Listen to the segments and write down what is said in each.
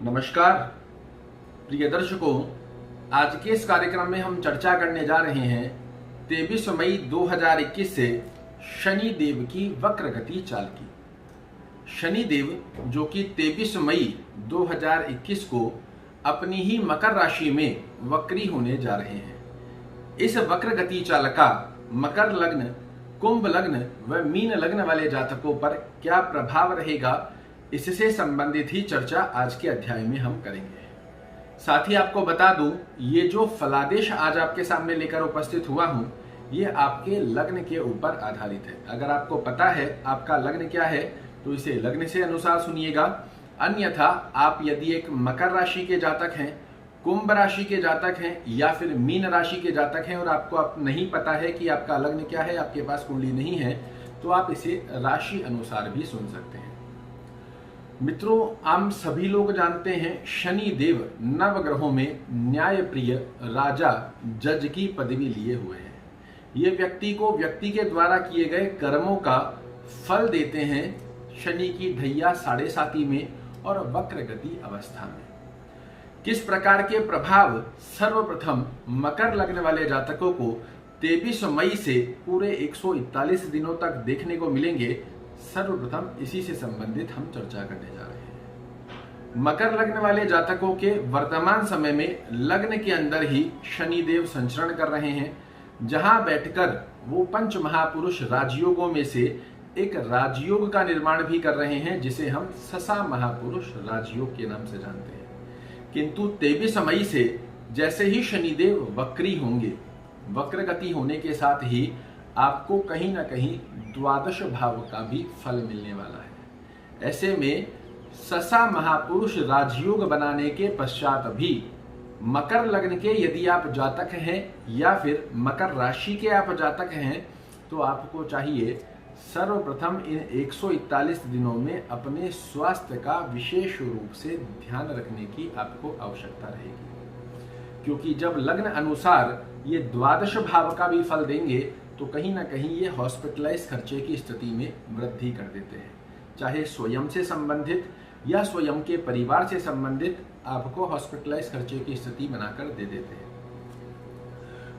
नमस्कार प्रिय दर्शकों, आज के इस कार्यक्रम में हम चर्चा करने जा रहे हैं 23 मई 2021 से शनि देव की वक्र गति चाल की। शनि देव जो कि 23 मई 2021 को अपनी ही मकर राशि में वक्री होने जा रहे हैं। इस वक्र गति चाल का मकर लग्न, कुंभ लग्न व मीन लग्न वाले जातकों पर क्या प्रभाव रहेगा, इससे संबंधित ही चर्चा आज के अध्याय में हम करेंगे। साथ ही आपको बता दूं, ये जो फलादेश आज आपके सामने लेकर उपस्थित हुआ हूं, ये आपके लग्न के ऊपर आधारित है। अगर आपको पता है आपका लग्न क्या है तो इसे लग्न से अनुसार सुनिएगा। अन्यथा आप यदि एक मकर राशि के जातक हैं, कुंभ राशि के जातक हैं या फिर मीन राशि के जातक हैं और आपको नहीं पता है कि आपका लग्न क्या है, आपके पास कुंडली नहीं है, तो आप इसे राशि अनुसार भी सुन सकते हैं। मित्रों, हम सभी लोग जानते हैं शनि देव नवग्रहों में न्याय प्रिय राजा जज की पदवी लिए हुए हैं। ये व्यक्ति को व्यक्ति के द्वारा किए गए कर्मों का फल देते हैं शनि की ढैया 7.5 में और वक्र गति अवस्था में। किस प्रकार के प्रभाव सर्वप्रथम मकर लग्न वाले जातकों को 23 मई से पूरे 141 दिनों तक देखने को मिलेंगे, सर्वप्रथम इसी से संबंधित हम चर्चा करने जा रहे हैं। मकर लग्न वाले जातकों के वर्तमान समय में लग्न के अंदर ही शनि देव संचरण कर रहे हैं, जहां बैठकर वो पंच महापुरुष राजयोगों में से एक राजयोग का निर्माण भी कर रहे हैं, जिसे हम ससा महापुरुष राजयोग के नाम से जानते हैं। किंतु 23 मई से जैसे ही शनिदेव वक्री होंगे, वक्र गति होने के साथ ही आपको कहीं ना कहीं द्वादश भाव का भी फल मिलने वाला है। ऐसे में ससा महापुरुष राजयोग बनाने के पश्चात भी मकर लग्न के यदि आप जातक हैं या फिर मकर राशि के आप जातक हैं, तो आपको चाहिए सर्वप्रथम इन 141 दिनों में अपने स्वास्थ्य का विशेष रूप से ध्यान रखने की आपको आवश्यकता रहेगी, क्योंकि जब लग्न अनुसार ये द्वादश भाव का भी फल देंगे तो कहीं ना कहीं ये हॉस्पिटलाइज खर्चे की स्थिति में वृद्धि कर देते हैं। चाहे स्वयं से संबंधित या स्वयं के परिवार से संबंधित आपको हॉस्पिटलाइज खर्चे की स्थिति बनाकर दे देते हैं।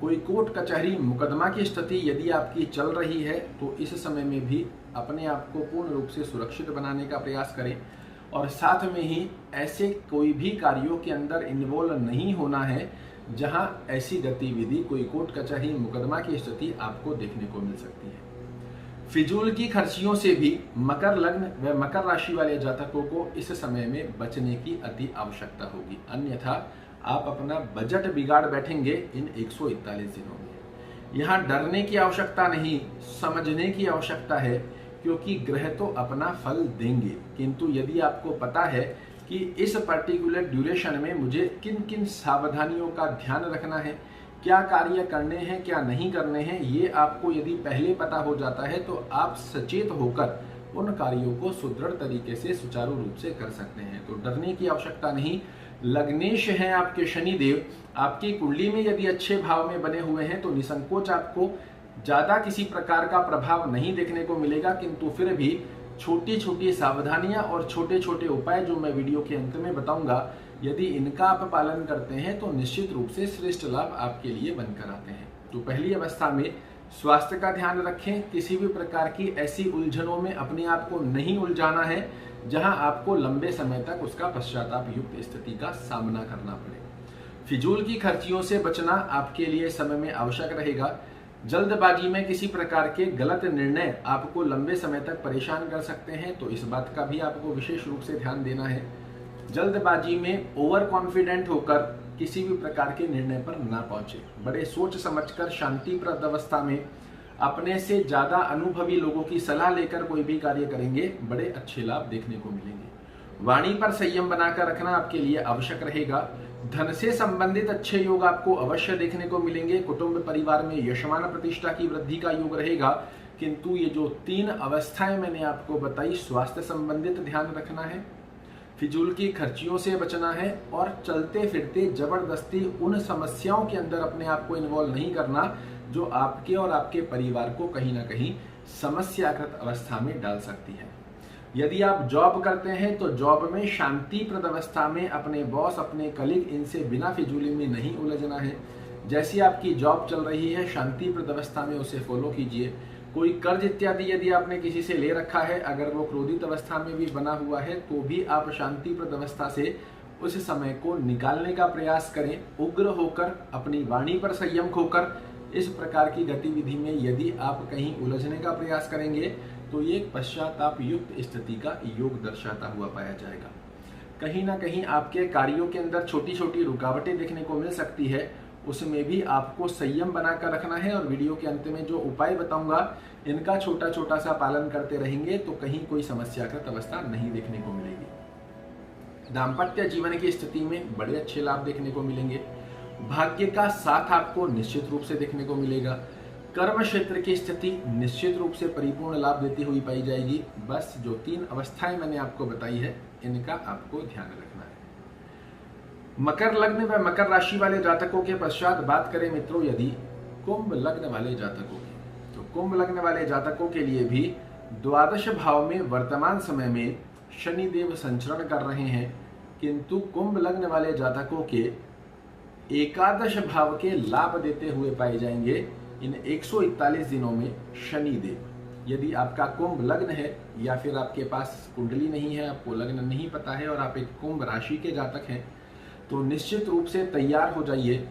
कोई कोर्ट कचहरी मुकदमा की स्थिति यदि आपकी चल रही है तो इस समय में भी अपने आप को पूर्ण रूप से सुरक्षित बनाने का प्रयास करें और साथ में ही ऐसे कोई भी कार्यों के अंदर इन्वॉल्व नहीं होना है जहां ऐसी गतिविधि, कोई कोर्ट कचहरी मुकदमा की स्थिति आपको देखने को मिल सकती है। फिजूल की खर्चियों से भी मकर लग्न व मकर राशि वाले जातकों को इस समय में बचने की अति आवश्यकता होगी, अन्यथा आप अपना बजट बिगाड़ बैठेंगे इन 141 दिनों में। यहाँ डरने की आवश्यकता नहीं, समझने की आवश्यकता है, क्योंकि ग्रह तो अपना फल देंगे। किंतु यदि आपको पता है कि इस पर्टिकुलर ड्यूरेशन में मुझे किन किन सावधानियों का ध्यान रखना है, क्या कार्य करने हैं क्या नहीं करने हैं, ये आपको यदि पहले पता हो जाता है तो आप सचेत होकर उन कार्यों को सुदृढ़ तरीके से सुचारू रूप से कर सकते हैं। तो डरने की आवश्यकता नहीं। लग्नेश हैं आपके शनिदेव, आपकी कुंडली में यदि अच्छे भाव में बने हुए हैं तो निसंकोच आपको ज्यादा किसी प्रकार का प्रभाव नहीं देखने को मिलेगा, किंतु फिर भी छोटी छोटी सावधानियां और छोटे छोटे उपाय जो मैं वीडियो के अंत में बताऊंगा, यदि इनका आप पालन करते हैं तो निश्चित रूप से श्रेष्ठ लाभ आपके लिए बनकर आते हैं। तो पहली अवस्था में स्वास्थ्य का ध्यान रखें। किसी भी प्रकार की ऐसी उलझनों में अपने आप को नहीं उलझाना है जहां आपको लंबे समय तक उसका पश्चाताप युक्त स्थिति का सामना करना पड़े। फिजूल की खर्चियों से बचना आपके लिए समय में आवश्यक रहेगा। जल्दबाजी में किसी प्रकार के गलत निर्णय आपको लंबे समय तक परेशान कर सकते हैं, तो इस बात का भी आपको विशेष रूप से ध्यान देना है। जल्दबाजी में ओवर कॉन्फिडेंट होकर किसी भी प्रकार के निर्णय पर ना पहुंचे। बड़े सोच समझकर शांतिप्रद अवस्था में अपने से ज्यादा अनुभवी लोगों की सलाह लेकर कोई भी कार्य करेंगे, बड़े अच्छे लाभ देखने को मिलेंगे। वाणी पर संयम बनाकर रखना आपके लिए आवश्यक रहेगा। धन से संबंधित अच्छे योग आपको अवश्य देखने को मिलेंगे। कुटुंब परिवार में यशमान प्रतिष्ठा की वृद्धि का योग रहेगा, किंतु ये जो 3 अवस्थाएं मैंने आपको बताई, स्वास्थ्य संबंधित ध्यान रखना है, फिजूल की खर्चियों से बचना है और चलते फिरते जबरदस्ती उन समस्याओं के अंदर अपने आप को इन्वॉल्व नहीं करना जो आपके और आपके परिवार को कहीं ना कहीं समस्याग्रस्त अवस्था में डाल सकती है। यदि आप जॉब करते हैं तो जॉब में शांतिप्रद अवस्था में अपने बॉस, अपने कलीग, इनसे बिना फिजूली में नहीं उलझना है। जैसी आपकी जॉब चल रही है शांतिप्रद अवस्था में उसे फॉलो कीजिए। कोई कर्ज इत्यादि यदि आपने किसी से ले रखा है, अगर वो क्रोधित अवस्था में भी बना हुआ है तो भी आप शांतिप्रद अवस्था से उस समय को निकालने का प्रयास करें। उग्र होकर, अपनी वाणी पर संयम खोकर इस प्रकार की गतिविधि में यदि आप कहीं उलझने का प्रयास करेंगे तो ये पश्चाताप युक्त स्थिति का योग दर्शाता हुआ पाया जाएगा। कहीं ना कहीं आपके कार्यों के अंदर छोटी छोटी रुकावटें देखने को मिल सकती है, उसमें भी आपको संयम बनाकर रखना है। और वीडियो के अंत में जो उपाय बताऊंगा इनका छोटा छोटा सा पालन करते रहेंगे तो कहीं कोई समस्याकृत अवस्था नहीं देखने को मिलेगी। दाम्पत्य जीवन की स्थिति में बड़े अच्छे लाभ देखने को मिलेंगे। भाग्य का साथ आपको निश्चित रूप से देखने को मिलेगा। कर्म क्षेत्र की स्थिति निश्चित रूप से परिपूर्ण लाभ देती हुई पाई जाएगी। बस जो 3 अवस्थाएं मैंने आपको बताई है इनका आपको ध्यान रखना है। मकर लग्न व मकर राशि वाले जातकों के पश्चात बात करें मित्रों यदि कुंभ लग्न वाले जातकों की, तो कुंभ लग्न वाले जातकों के लिए भी द्वादश भाव में वर्तमान समय में शनिदेव संचरण कर रहे हैं, किंतु कुंभ लग्न वाले जातकों के एकादश भाव के लाभ देते हुए पाए जाएंगे इन 141 दिनों में शनिदेव। यदि आपका कुंभ लग्न है या फिर आपके पास कुंडली नहीं है, आपको लग्न नहीं पता है और आप एक कुंभ राशि के जातक हैं, तो निश्चित रूप से तैयार हो जाइए।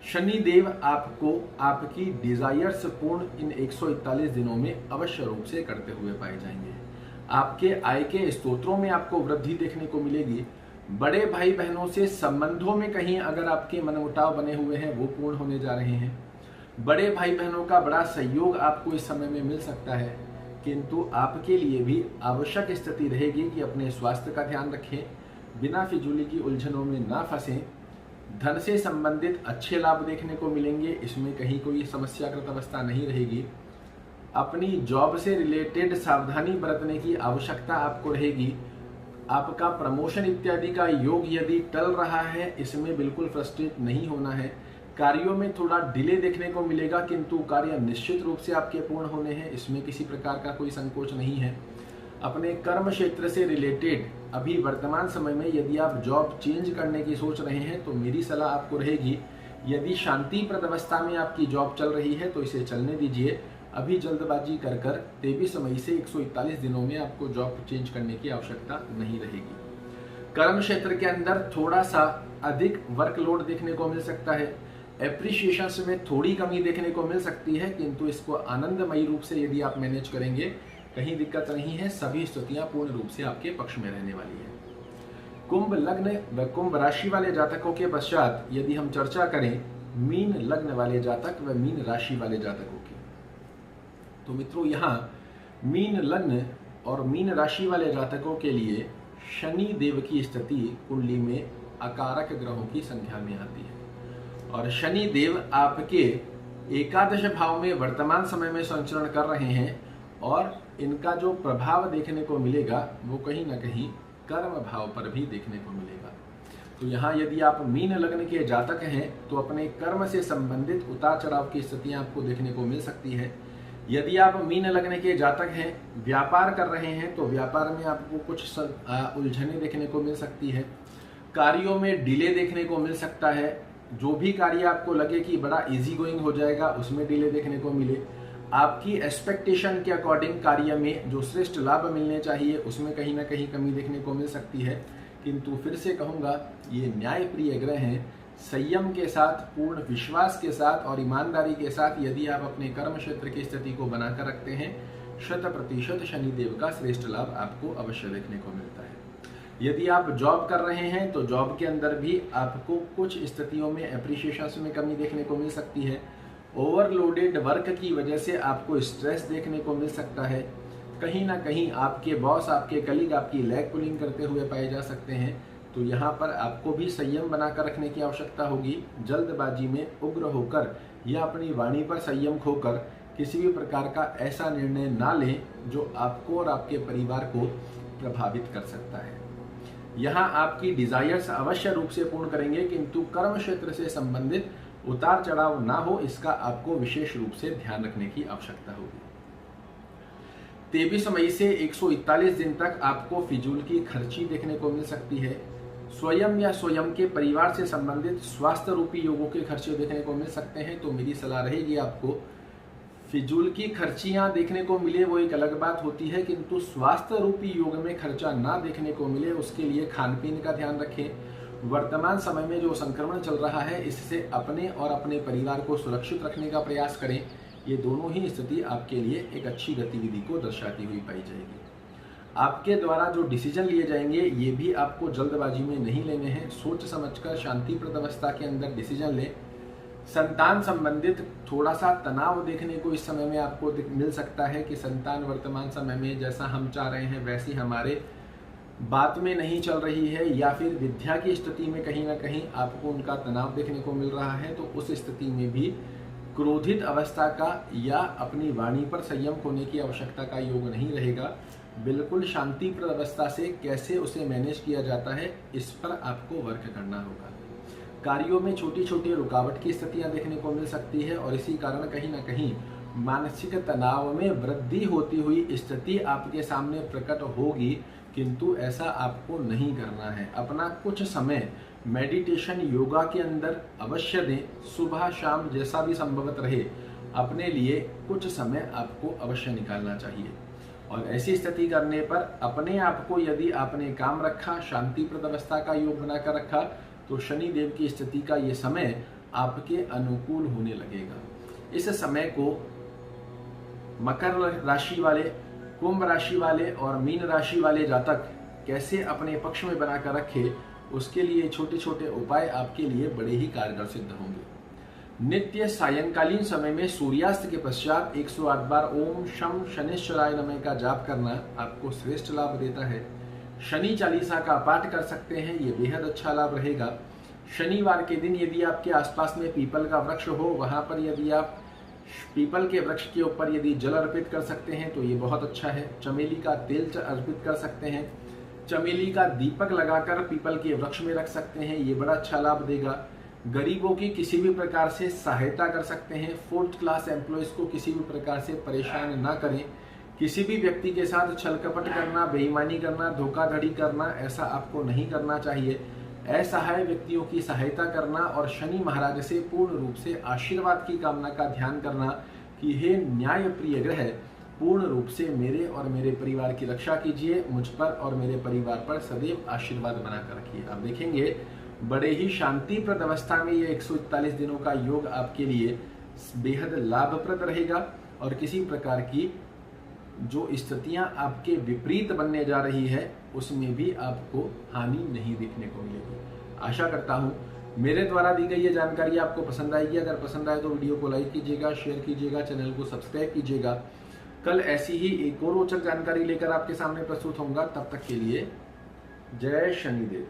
शनिदेव आपको आपकी डिजायर्स पूर्ण इन 141 दिनों में अवश्य रूप से करते हुए पाए जाएंगे। आपके आय के स्रोतों में आपको वृद्धि देखने को मिलेगी। बड़े भाई बहनों से संबंधों में कहीं अगर आपके मनमुटाव बने हुए हैं वो पूर्ण होने जा रहे हैं। बड़े भाई बहनों का बड़ा सहयोग आपको इस समय में मिल सकता है, किंतु आपके लिए भी आवश्यक स्थिति रहेगी कि अपने स्वास्थ्य का ध्यान रखें, बिना फिजूली की उलझनों में ना फंसें। धन से संबंधित अच्छे लाभ देखने को मिलेंगे, इसमें कहीं कोई समस्याकृत अवस्था नहीं रहेगी। अपनी जॉब से रिलेटेड सावधानी बरतने की आवश्यकता आपको रहेगी। आपका प्रमोशन इत्यादि का योग यदि टल रहा है, इसमें बिल्कुल फ्रस्ट्रेट नहीं होना है। कार्यों में थोड़ा डिले देखने को मिलेगा, किंतु कार्य निश्चित रूप से आपके पूर्ण होने हैं, इसमें किसी प्रकार का कोई संकोच नहीं है। अपने कर्म क्षेत्र से रिलेटेड अभी वर्तमान समय में यदि आप जॉब चेंज करने की सोच रहे हैं तो मेरी सलाह आपको रहेगी, यदि शांतिप्रद अवस्था में आपकी जॉब चल रही है तो इसे चलने दीजिए। अभी जल्दबाजी कर 23 मई से 141 दिनों में आपको जॉब चेंज करने की आवश्यकता नहीं रहेगी। कर्म क्षेत्र के अंदर थोड़ा सा अधिक वर्कलोड देखने को मिल सकता है। एप्रिसिएशन में थोड़ी कमी देखने को मिल सकती है, किंतु इसको आनंदमयी रूप से यदि आप मैनेज करेंगे कहीं दिक्कत नहीं है। सभी स्थितियां पूर्ण रूप से आपके पक्ष में रहने वाली है। कुंभ लग्न व कुंभ राशि वाले जातकों के पश्चात यदि हम चर्चा करें मीन लग्न वाले जातक व मीन राशि वाले जातकों की, तो मित्रों यहाँ मीन लग्न और मीन राशि वाले जातकों के लिए शनि देव की स्थिति कुंडली में अकारक ग्रहों की संख्या में आती है और शनि देव आपके एकादश भाव में वर्तमान समय में संचरण कर रहे हैं और इनका जो प्रभाव देखने को मिलेगा वो कहीं ना कहीं कर्म भाव पर भी देखने को मिलेगा। तो यहाँ यदि आप मीन लग्न के जातक हैं तो अपने कर्म से संबंधित उतार चढ़ाव की स्थितियां आपको देखने को मिल सकती है। यदि आप मीन लग्न के जातक हैं, व्यापार कर रहे हैं, तो व्यापार में आपको कुछ उलझने देखने को मिल सकती है। कार्यों में डिले देखने को मिल सकता है। जो भी कार्य आपको लगे कि बड़ा इजी गोइंग हो जाएगा उसमें डिले देखने को मिले। आपकी एक्सपेक्टेशन के अकॉर्डिंग कार्य में जो श्रेष्ठ लाभ मिलने चाहिए उसमें कहीं ना कहीं कमी देखने को मिल सकती है। किंतु फिर से कहूँगा ये न्यायप्रिय ग्रह हैं। संयम के साथ, पूर्ण विश्वास के साथ और ईमानदारी के साथ यदि आप अपने कर्म क्षेत्र की स्थिति को बनाकर रखते हैं 100% शनिदेव का श्रेष्ठ लाभ आपको अवश्य देखने को मिलता है। यदि आप जॉब कर रहे हैं तो जॉब के अंदर भी आपको कुछ स्थितियों में एप्रिसिएशन में कमी देखने को मिल सकती है। ओवरलोडेड वर्क की वजह से आपको स्ट्रेस देखने को मिल सकता है। कहीं ना कहीं आपके बॉस, आपके कलीग आपकी लैग पुलिंग करते हुए पाए जा सकते हैं। तो यहाँ पर आपको भी संयम बनाकर रखने की आवश्यकता होगी। जल्दबाजी में उग्र होकर या अपनी वाणी पर संयम खोकर किसी भी प्रकार का ऐसा निर्णय ना लें जो आपको और आपके परिवार को प्रभावित कर सकता है। यहाँ आपकी डिजायर्स अवश्य रूप से पूर्ण करेंगे, किंतु कर्म क्षेत्र से संबंधित उतार चढ़ाव ना हो इसका आपको विशेष रूप से ध्यान रखने की आवश्यकता होगी। 23 मई से 141 दिन तक आपको फिजूल की खर्ची देखने को मिल सकती है। स्वयं या स्वयं के परिवार से संबंधित स्वास्थ्य रूपी योगों के खर्चे देखने को मिल सकते हैं। तो मेरी सलाह रहेगी आपको, फिजूल की खर्चियां देखने को मिले वो एक अलग बात होती है, किंतु स्वास्थ्य रूपी योग में खर्चा ना देखने को मिले उसके लिए खान पीन का ध्यान रखें। वर्तमान समय में जो संक्रमण चल रहा है इससे अपने और अपने परिवार को सुरक्षित रखने का प्रयास करें। ये दोनों ही स्थिति आपके लिए एक अच्छी गतिविधि को दर्शाती हुई पाई जाएगी। आपके द्वारा जो डिसीजन लिए जाएंगे ये भी आपको जल्दबाजी में नहीं लेने हैं, सोच समझकर शांतिप्रद अवस्था के अंदर डिसीजन लें। संतान संबंधित थोड़ा सा तनाव देखने को इस समय में आपको मिल सकता है कि संतान वर्तमान समय में जैसा हम चाह रहे हैं वैसी हमारे बात में नहीं चल रही है, या फिर विद्या की स्थिति में कहीं ना कहीं आपको उनका तनाव देखने को मिल रहा है। तो उस स्थिति में भी क्रोधित अवस्था का या अपनी वाणी पर संयम होने की आवश्यकता का योग नहीं रहेगा। बिल्कुल शांतिप्रद अवस्था से कैसे उसे मैनेज किया जाता है इस पर आपको वर्क करना होगा। कार्यों में छोटी छोटी रुकावट की स्थितियां देखने को मिल सकती है और इसी कारण कहीं ना कहीं मानसिक तनाव में वृद्धि होती हुई स्थिति आपके सामने प्रकट होगी, किंतु ऐसा आपको नहीं करना है। अपना कुछ समय मेडिटेशन योगा के अंदर अवश्य दें। सुबह शाम जैसा भी संभवत रहे अपने लिए कुछ समय आपको अवश्य निकालना चाहिए। और ऐसी स्थिति करने पर अपने आप को यदि आपने काम रखा, शांतिप्रद अवस्था का योग बनाकर रखा, तो शनि देव की स्थिति का ये समय आपके अनुकूल होने लगेगा। इस समय को मकर राशि वाले, कुंभ राशि वाले और मीन राशि वाले जातक कैसे अपने पक्ष में बनाकर रखे, उसके लिए छोटे छोटे उपाय आपके लिए बड़े ही कारगर सिद्ध होंगे। नित्य सायंकालीन समय में सूर्यास्त के पश्चात 108 बार ओम शम शनिश्चराय नमः का जाप करना आपको श्रेष्ठ लाभ देता है। शनि चालीसा का पाठ कर सकते हैं, ये बेहद अच्छा लाभ रहेगा। शनिवार के दिन यदि आपके आसपास में पीपल का वृक्ष हो, वहां पर यदि आप पीपल के वृक्ष के ऊपर यदि जल अर्पित कर सकते हैं तो ये बहुत अच्छा है। चमेली का तेल अर्पित कर सकते हैं, चमेली का दीपक लगाकर पीपल के वृक्ष में रख सकते हैं, ये बड़ा अच्छा लाभ देगा। गरीबों की किसी भी प्रकार से सहायता कर सकते हैं। 4th क्लास एम्प्लॉयज को किसी भी प्रकार से परेशान ना करें। किसी भी व्यक्ति के साथ छल कपट करना, बेईमानी करना, धोखाधड़ी करना, ऐसा आपको नहीं करना चाहिए। असहाय व्यक्तियों की सहायता करना और शनि महाराज से पूर्ण रूप से आशीर्वाद की कामना का ध्यान करना कि हे न्याय प्रिय ग्रह, पूर्ण रूप से मेरे और मेरे परिवार की रक्षा कीजिए, मुझ पर और मेरे परिवार पर सदैव आशीर्वाद बनाकर रखिए। आप देखेंगे बड़े ही शांतिप्रद अवस्था में ये 141 दिनों का योग आपके लिए बेहद लाभप्रद रहेगा और किसी प्रकार की जो स्थितियां आपके विपरीत बनने जा रही है उसमें भी आपको हानि नहीं देखने को मिलेगी। आशा करता हूं मेरे द्वारा दी गई ये जानकारी आपको पसंद आएगी। अगर पसंद आए तो वीडियो को लाइक कीजिएगा, शेयर कीजिएगा, चैनल को सब्सक्राइब कीजिएगा। कल ऐसी ही एक और रोचक जानकारी लेकर आपके सामने प्रस्तुत होऊंगा। तब तक के लिए जय शनिदेव।